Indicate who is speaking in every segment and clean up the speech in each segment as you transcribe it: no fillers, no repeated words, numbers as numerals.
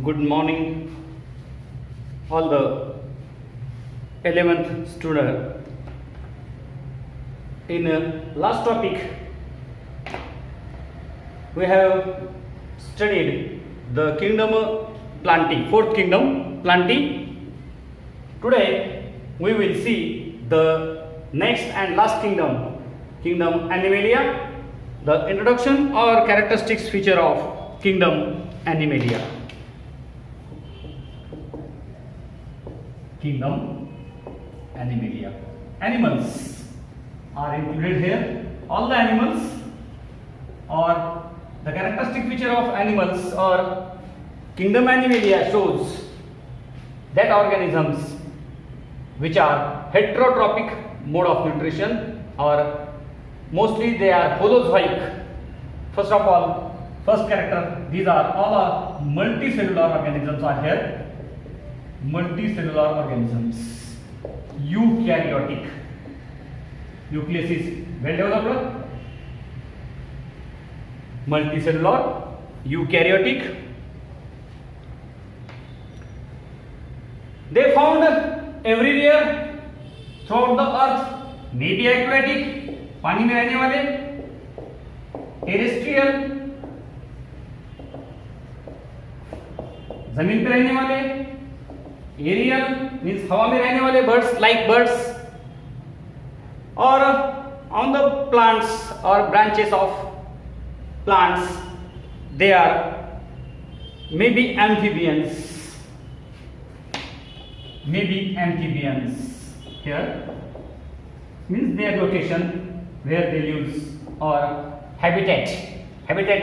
Speaker 1: Good morning, all the 11th student. In last topic, we have studied the kingdom planting, fourth kingdom planting. Today, we will see the next and last kingdom, kingdom Animalia, the introduction or characteristics feature of kingdom Animalia. Kingdom Animalia. Animals are included here. All the animals or the characteristic feature of animals or kingdom Animalia shows that organisms which are heterotrophic mode of nutrition or mostly they are holozoic. First of all, first character, these are all are multicellular organisms are here. Multicellular organisms, eukaryotic, nucleus is well developed, multicellular, eukaryotic. They found everywhere throughout the earth, maybe aquatic, पानी में रहने वाले, terrestrial, जमीन पे रहने वाले, aerial means हवा में रहने वाले बर्ड्स लाइक बर्ड्स और ऑन द प्लांट्स और branches of plants they are may be amphibians here means their location where they live or habitat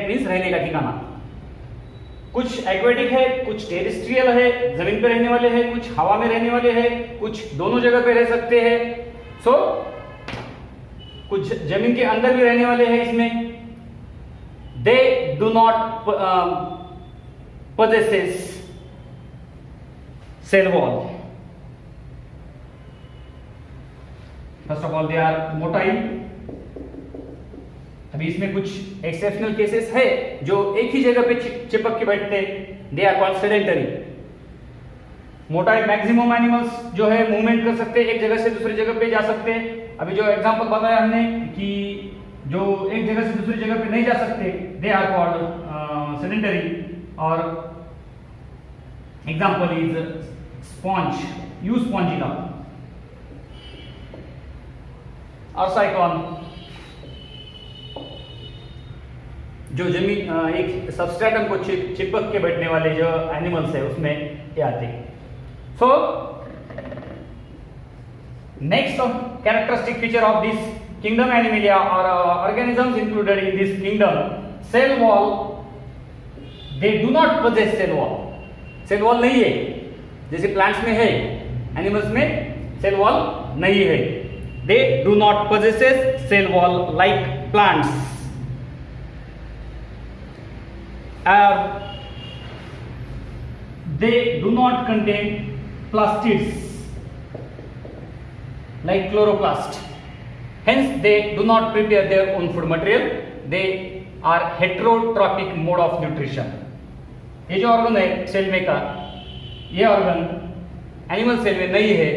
Speaker 1: means रहने का ठिकाना. कुछ एक्वेटिक है, कुछ टेरेस्ट्रियल है, जमीन पे रहने वाले हैं, कुछ हवा में रहने वाले हैं, कुछ दोनों जगह पे रह सकते हैं. कुछ जमीन के अंदर भी रहने वाले हैं. इसमें they do not possesses cell wall. First of all they are motile. अभी इसमें कुछ एक्सेप्शनल केसेस है जो एक ही जगह पे चिपक के बैठते हैं. They are called sedentary. Motile maximum animals जो है मूवमेंट कर सकते हैं, एक जगह से दूसरी जगह पे जा सकते हैं. अभी जो एग्जांपल बताया हमने कि जो एक जगह से दूसरी जगह पे नहीं जा सकते दे आर कॉल्ड सेडेंटरी. और example is sponge, you Spongilla और साइक्लोन. जो जमीन एक सबस्ट्रेटम को चिपक के बैठने वाले जो एनिमल्स है उसमें ये आते हैं. So next characteristic feature of this kingdom animalia और organisms included in this kingdom, cell wall. They do not possess cell wall. Cell wall नहीं है जैसे प्लांट्स में है, एनिमल्स में सेल वॉल नहीं है. They do not possesses cell wall like plants. They do not contain plastids like chloroplast. Hence, they do not prepare their own food material. They are heterotrophic mode of nutrition. ये जो organ है cell में का, ये organ animal cell में नहीं है,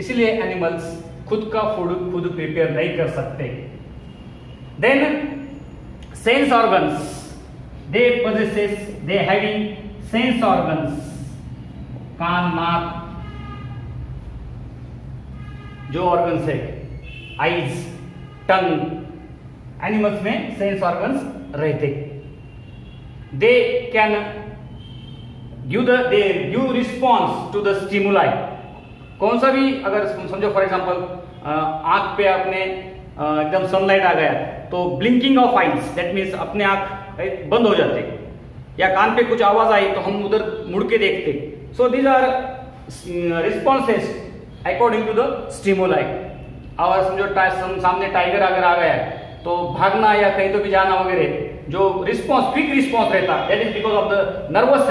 Speaker 1: इसीलिए एनिमल्स खुद का फूड खुद प्रिपेयर नहीं कर सकते. Then sense organs. They having sense organs, कान, नाक, जो ऑर्गन्स है, आईज, टंग, एनिमल्स में सेंस ऑर्गन्स रहते. They can give response to the stimuli. कौन सा भी अगर समझो फॉर एग्जांपल आंख पे अपने एकदम सनलाइट आ गया तो blinking of eyes, that means अपने आंख बंद हो जाते, या कान पे कुछ आवाज आई तो हम उधर मुड़ के देखते. So these are responses according to the stimuli. और समझो सामने टाइगर अगर आ गया तो भागना या कहीं तो भी जाना वगैरह, जो रिस्पॉन्स क्विक रिस्पॉन्स रहता, that is because of the nervous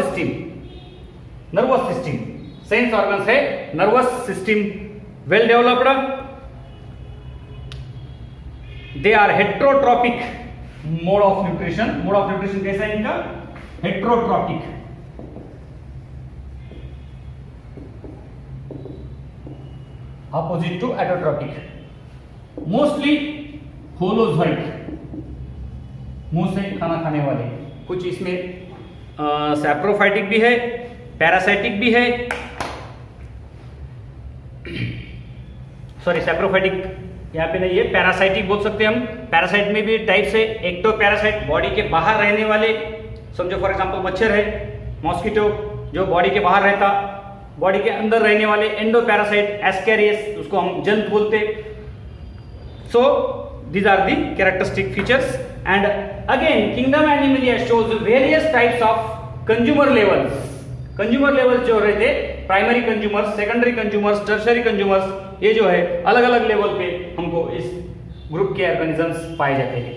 Speaker 1: system. Sense organs है, nervous system well developed. They are heterotrophic mode of nutrition. Mode of nutrition कैसा है इनका? Heterotrophic. Opposite to autotrophic, mostly holozoic, मुंह से खाना खाने वाले। कुछ इसमें सैप्रोफाइटिक भी है, पैरासाइटिक भी है, सॉरी सैप्रोफाइटिक यहाँ पे नहीं है, पैरासाइटिक बोल सकते हैं हम। पैरासाइट में भी टाइप्स है, एक्टो पैरासाइट बॉडी के बाहर रहने वाले, समझो फॉर एग्जांपल मच्छर है, मॉस्किटो जो बॉडी के बाहर रहता, बॉडी के अंदर रहने वाले एंडो पैरासाइट, एस्कैरियस उसको हम जंत बोलते। सो these are the characteristic features, and again kingdom animalia shows various types of consumer levels. Consumer level जो रहते, primary consumers, secondary consumers, tertiary consumers, ये जो है अलग अलग लेवल पे हमको इस ग्रुप के ऑर्गेनिजम्स पाए जाते हैं।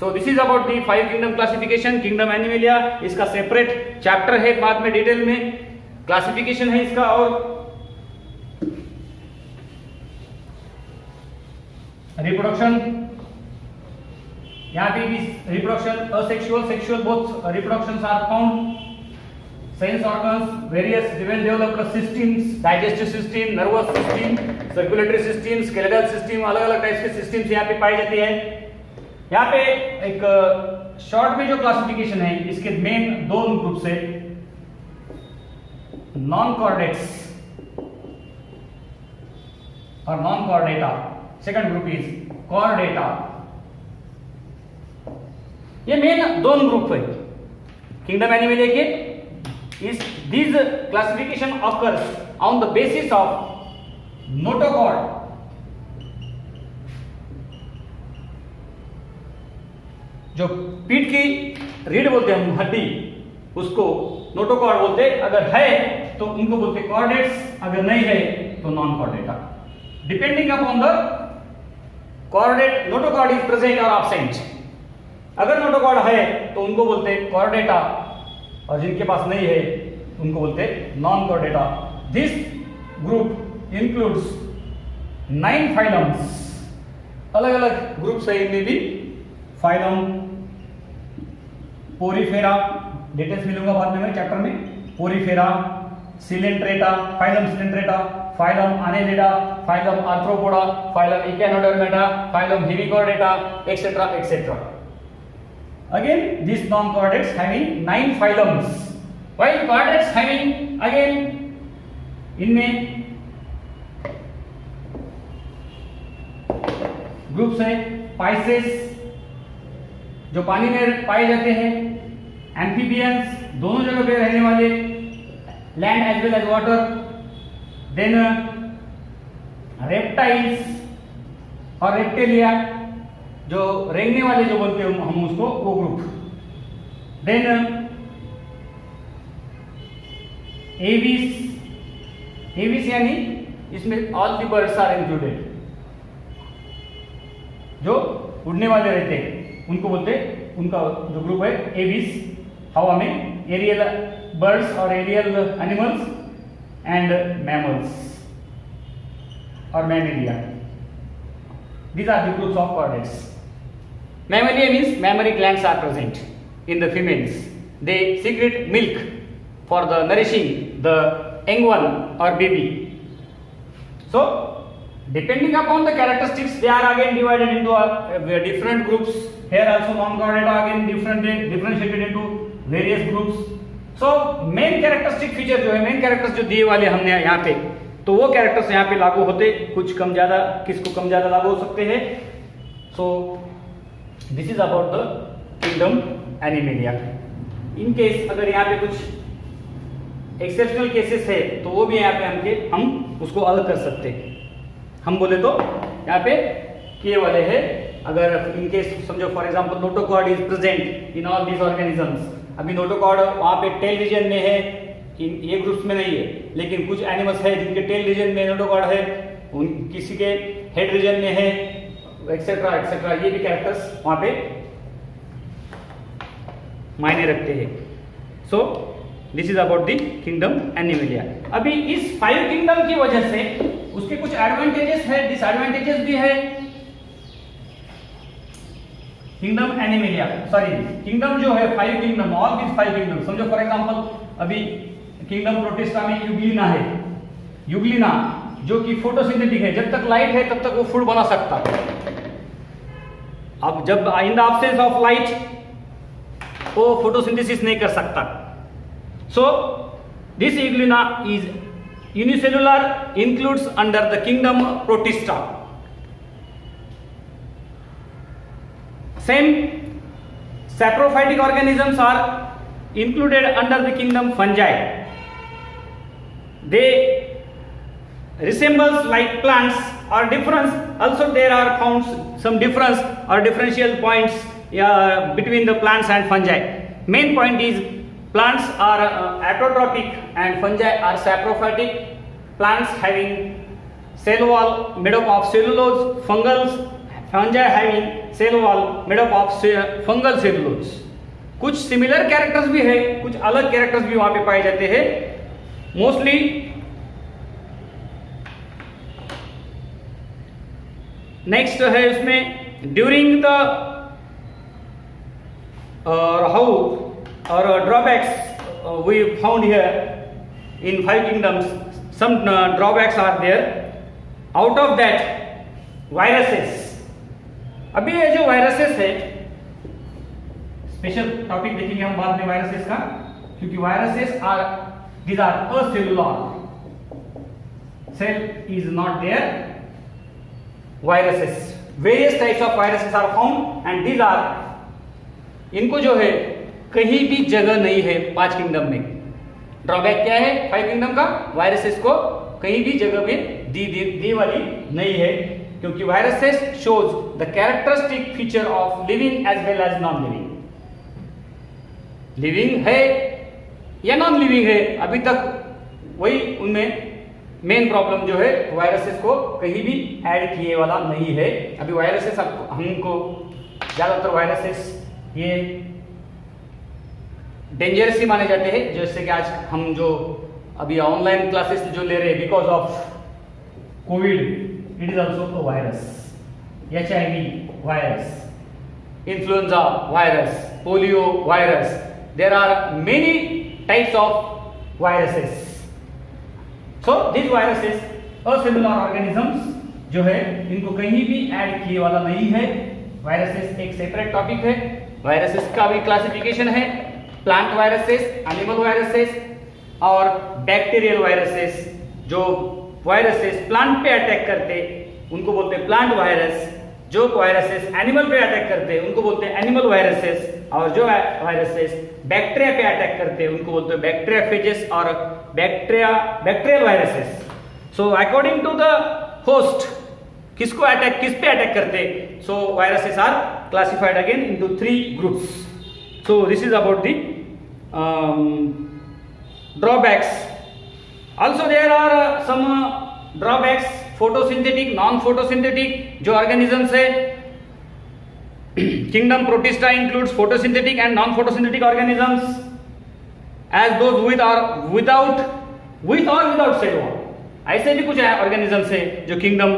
Speaker 1: सो this is about the 5 kingdom classification, kingdom animalia. इसका सेपरेट चैप्टर है, बाद में डिटेल में क्लासिफिकेशन है इसका। और रिप्रोडक्शन, यहाँ पे भी reproduction asexual, sexual both reproductions are found. Sense organs, various developed systems, digestive system, nervous system, circulatory system, skeletal system, अलग अलग टाइप्स के सिस्टम्स यहाँ पे पाई जाती है। यहाँ पे एक शॉर्ट में जो क्लासिफिकेशन है इसके मेन दो ग्रुप से, नॉन कॉर्डेट्स और non Chordata. Second group is Chordata. ये मेन दोनों ग्रुप है किंगडम एनिमेलिया के। Is these classification occurs on the basis of notochord, जो पीठ की रीढ़ बोलते हैं हम, हड्डी, उसको नोटोकॉर्ड बोलते हैं। अगर है तो उनको बोलते कॉर्डेट्स, अगर नहीं है तो non Chordata. Depending upon the chordate, notochord is present और एब्सेंट। अगर नोटोकॉर्ड है तो उनको बोलते हैं कॉर्डेटा, और जिनके पास नहीं है उनको बोलते हैं non Chordata. This group includes 9 phylums, अलग अलग ग्रुप्स है इनमें भी। फाइलम पोरीफेरा, डिटेल्स मिलूंगा बाद में चैप्टर में। Porifera, Coelenterata, phylum Coelenterata, phylum Annelida, phylum Arthropoda, phylum Echinodermata, phylum Hemichordata, et cetera et cetera. Again, these non-chordates having 9 phylums, while chordates having again इनमें ग्रुप्स है। पाइसेस जो पानी में पाए जाते हैं, एम्फीबियंस दोनों जगह पे रहने वाले, land as well as water, then reptiles और रेप्टेलिया जो रेंगने वाले जो बोलते हैं हम उसको, वो ग्रुप। देन एविस, एविस यानी इसमें all the birds are included, जो उड़ने वाले रहते हैं उनको बोलते हैं, उनका जो ग्रुप है एविस। हवा में एरियल बर्ड्स और एरियल एनिमल्स एंड मैमल्स और Mammalia, these are the groups of chordates. Mammalia means mammary glands are present in the females. They secrete milk for the nourishing the young one or baby. So, depending upon the characteristics, they are again divided into different groups. Here also non-chordata again differentiated into various groups. So, main characteristic feature जो है, main characters जो दिए वाले हमने यहाँ पे, तो वो कैरेक्टर्स यहाँ पे लागू होते, कुछ कम ज्यादा, किसको कम ज्यादा लागू हो सकते हैं। सो this is about the kingdom animalia. In case अगर यहाँ पे कुछ एक्सेप्शनल केसेस है तो वो भी यहाँ पे हम उसको अलग कर सकते हैं। हम बोले तो यहाँ पे किए वाले हैं, अगर इन केस समझो for example notochord is present in all these organisms. अभी नोटोकॉर्ड वहाँ पे टेल रीजन में है, ये ग्रुप्स में नहीं है, लेकिन कुछ एनिमल्स है जिनके टेल रीजन में नोटोकॉर्ड है, उन किसी के हेड रीजन में है, एक्सेट्रा एक्सेट्रा। ये भी कैरेक्टर्स वहां पे मायने रखते हैं। सो this is about the kingdom animalia. अभी इस 5 किंगडम की वजह से उसके कुछ एडवांटेजेस है, डिसएडवांटेजेस भी है। किंगडम एनिमेलिया, सॉरी किंगडम जो है 5 किंगडम, ऑल दिस 5 किंगडम। समझो फॉर एग्जांपल अभी किंगडम प्रोटिस्टा में यूग्लिना है, यूग्लिना जो कि फोटोसिंथेटिक है, जब तक लाइट है तब तक वो फूड बना सकता है। अब जब in the absence of light वो फोटोसिंथेसिस नहीं कर सकता। So this Euglena is unicellular, includes under the kingdom Protista. Same saprophytic organisms are included under the kingdom fungi. They resembles like plants or difference. Also there are found some difference or differential points between the plants and fungi. Main point is plants are autotrophic and fungi are saprophytic. Plants having cell wall made up of cellulose, fungi having cell wall made up of fungal cellulose. कुछ similar characters भी है, कुछ अलग characters भी वहां पे पाए जाते हैं। मोस्टली नेक्स्ट है उसमें ड्यूरिंग द हाउ और drawbacks we found here in 5 kingdoms, some drawbacks are there. Out of that viruses. अभी ये जो वायरसेस है, स्पेशल टॉपिक देखेंगे हम बाद में वायरसेस का, क्योंकि viruses are these are acellular, cell is not there. Viruses, various types of viruses are found and these are, इनको जो है कहीं भी जगह नहीं है 5 किंगडम में। ड्रॉबैक क्या है 5 किंगडम का? वायरसेस को कहीं भी जगह में दी वाली नहीं है, क्योंकि viruses shows the characteristic feature of living as well as non living. Living है या नॉन लिविंग है, अभी तक वही उनमें मेन प्रॉब्लम जो है वायरसेस को कहीं भी ऐड किए वाला नहीं है। अभी वायरसेस हमको ज्यादातर वायरसेस ये डेंजरस ही माने जाते हैं, जैसे कि आज हम जो अभी ऑनलाइन क्लासेस जो ले रहे हैं because of Covid, it is also a virus. HIV virus, influenza virus, polio virus. There are many types of viruses. So these viruses acellular organisms जो है इनको कहीं भी ऐड किए वाला नहीं है। वायरसेस एक सेपरेट टॉपिक है। वायरसेस का भी क्लासिफिकेशन है, प्लांट वायरसेस, एनिमल वायरसेस और बैक्टीरियल वायरसेस। जो वायरसेस प्लांट पे अटैक करते उनको बोलते हैं प्लांट वायरस, जो वायरसेस एनिमल पे अटैक करते हैं उनको बोलते हैं एनिमल वायरसेस, और जो वायरसेस बैक्टीरिया पे अटैक करते हैं उनको बोलते हैं बैक्टीरियाफेजेस और bacterial viruses. So according to the host किस पे अटैक करते, so viruses are classified again into 3 groups. So this is about the drawbacks. Also there are some drawbacks, photosynthetic, non-photosynthetic जो organisms है। Kingdom Protista includes photosynthetic and non-photosynthetic organisms as those with or without cell wall। ऐसे भी कुछ organisms है जो Kingdom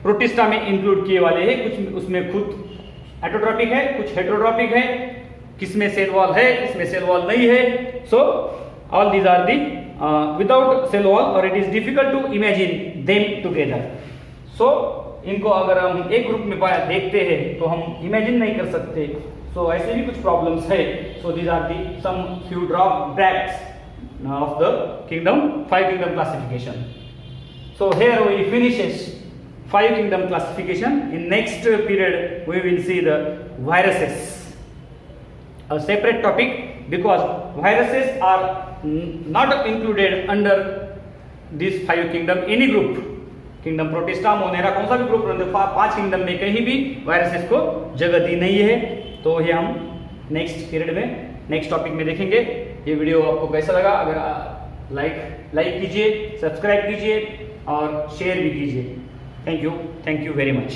Speaker 1: Protista में include किए वाले हैं। कुछ उसमें खुद एटोट्रॉपिक है, कुछ हेटेरोट्रॉपिक है, किसमें सेल वॉल है, किसमें सेल वॉल नहीं है। So all these are the without cell wall or it is difficult to imagine them together. So इनको अगर हम एक ग्रुप में देखते हैं तो हम इमेजिन नहीं कर सकते। So ऐसे भी कुछ प्रॉब्लम्स है। So these are the some few drawbacks of the 5 kingdom classification. So here we finishes 5 kingdom classification. In next period we will see the viruses, a separate topic, because viruses are not included under this 5 kingdom any group। Kingdom protista, Monera, कौन सा भी group 5 kingdom में कहीं भी viruses को जगह दी नहीं है। तो ये हम नेक्स्ट पीरियड में नेक्स्ट टॉपिक में देखेंगे। ये वीडियो आपको कैसा लगा? अगर लाइक कीजिए, सब्सक्राइब कीजिए और शेयर भी कीजिए। Thank you very much.